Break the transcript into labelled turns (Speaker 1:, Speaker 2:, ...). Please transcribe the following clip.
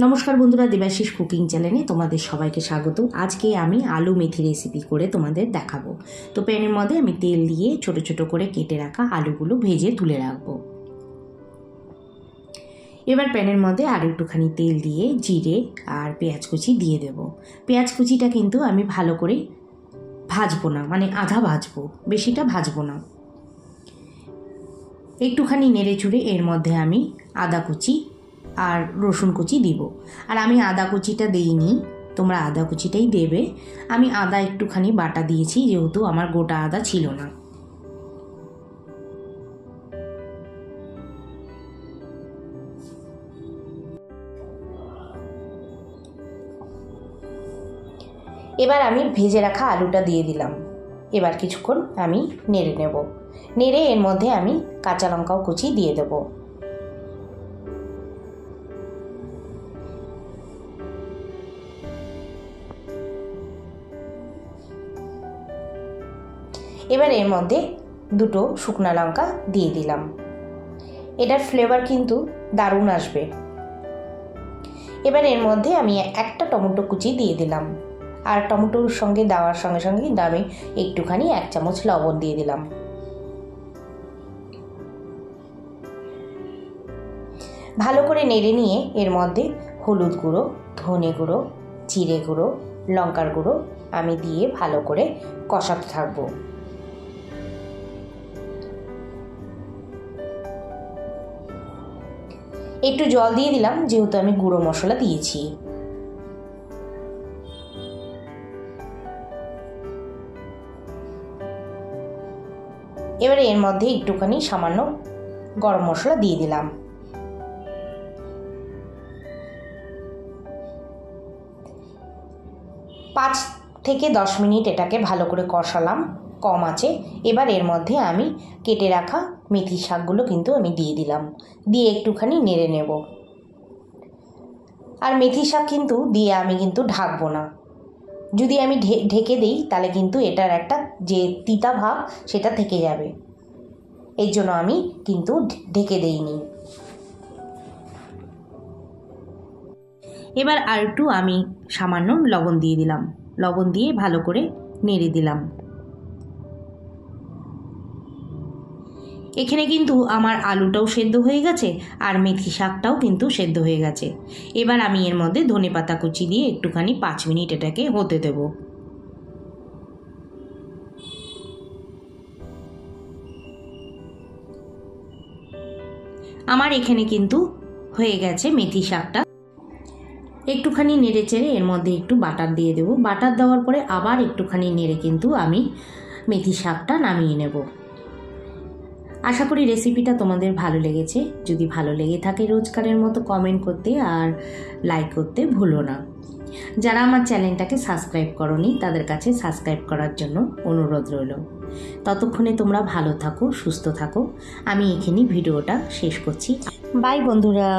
Speaker 1: নমস্কার বন্ধুরা, দেবাশিস কুকিং চ্যানেলে তোমাদের সবাইকে স্বাগত। আজকে আমি আলু মেথি রেসিপি করে তোমাদের দেখাবো। তো প্যানের মধ্যে আমি তেল দিয়ে ছোট ছোট করে কেটে রাখা আলুগুলো ভেজে তুলে রাখবো। এবার প্যানের মধ্যে আরও একটুখানি তেল দিয়ে জিরে আর পেঁয়াজ কুচি দিয়ে দেব। পেঁয়াজ কুচিটা কিন্তু আমি ভালো করে ভাজবো না, মানে আধা ভাজবো, বেশিটা ভাজবো না। একটুখানি নেড়ে চুড়ে এর মধ্যে আমি আদা কুচি আর রসুন কুচি দিব। আর আমি আদা কুচিটা দিইনি, তোমরা আদা কুচিটাই দেবে। আমি আদা একটুখানি বাটা দিয়েছি, যেহেতু আমার গোটা আদা ছিল না। এবার আমি ভেজে রাখা আলুটা দিয়ে দিলাম। এবার কিছুক্ষণ আমি নেড়ে নেব। নেড়ে এর মধ্যে আমি কাঁচা লঙ্কাও কুচি দিয়ে দেব। এবার এর মধ্যে দুটো শুকনো লঙ্কা দিয়ে দিলাম। এটার ফ্লেভার কিন্তু দারুণ আসবে। এবার এর মধ্যে আমি একটা টমেটো কুচি দিয়ে দিলাম। আর টমেটোর সঙ্গে দেওয়ার সঙ্গে সঙ্গে কিন্তু আমি একটুখানি 1 চামচ লবণ দিয়ে দিলাম। ভালো করে নেড়ে নিয়ে এর মধ্যে হলুদ গুঁড়ো, ধনে গুঁড়ো, জিরে গুঁড়ো, লঙ্কার গুঁড়ো আমি দিয়ে ভালো করে কষাতে থাকবো। একটু জল দিয়ে দিলাম, যেহেতু আমি গুঁড়ো মশলা দিয়েছি। এবারে এর মধ্যে একটুখানি সামান্য গরম মশলা দিয়ে দিলাম। পাঁচ থেকে 10 মিনিট এটাকে ভালো করে কষালাম কম আঁচে। এবার এর মধ্যে আমি কেটে রাখা মেথি শাকগুলো কিন্তু আমি দিয়ে দিলাম, দিয়ে একটুখানি নেড়ে নেব। আর মেথি শাক কিন্তু দিয়ে আমি কিন্তু ঢাকবো না। যদি আমি ঢেকে দিই তাহলে কিন্তু এটার একটা যে তিতা ভাব সেটা থেকে যাবে। এর জন্য আমি কিন্তু ঢেকে দিইনি। এবার আর একটু আমি সামান্য লবণ দিয়ে দিলাম। লবণ দিয়ে ভালো করে নেড়ে দিলাম। এখানে কিন্তু আমার আলুটাও সেদ্ধ হয়ে গেছে আর মেথি শাকটাও কিন্তু সেদ্ধ হয়ে গেছে। এবার আমি এর মধ্যে ধনেপাতা কুচি দিয়ে একটুখানি 5 মিনিট এটাকে হতে দেব। আমার এখানে কিন্তু হয়ে গেছে মেথি শাকটা। একটুখানি নেড়ে চেড়ে এর মধ্যে একটু বাটার দিয়ে দেব। বাটার দেওয়ার পরে আবার একটুখানি নেড়ে কিন্তু আমি মেথি শাকটা নামিয়ে নেব। আশা করি রেসিপিটা তোমাদের ভালো লেগেছে। যদি ভালো লেগে থাকে রোজকারের মতো কমেন্ট করতে আর লাইক করতে ভুলো না। যারা আমার চ্যানেলটাকে সাবস্ক্রাইব করোনি তাদের কাছে সাবস্ক্রাইব করার জন্য অনুরোধ রইল। ততক্ষণে তোমরা ভালো থাকো, সুস্থ থাকো। আমি এখানেই ভিডিওটা শেষ করছি। বাই বন্ধুরা।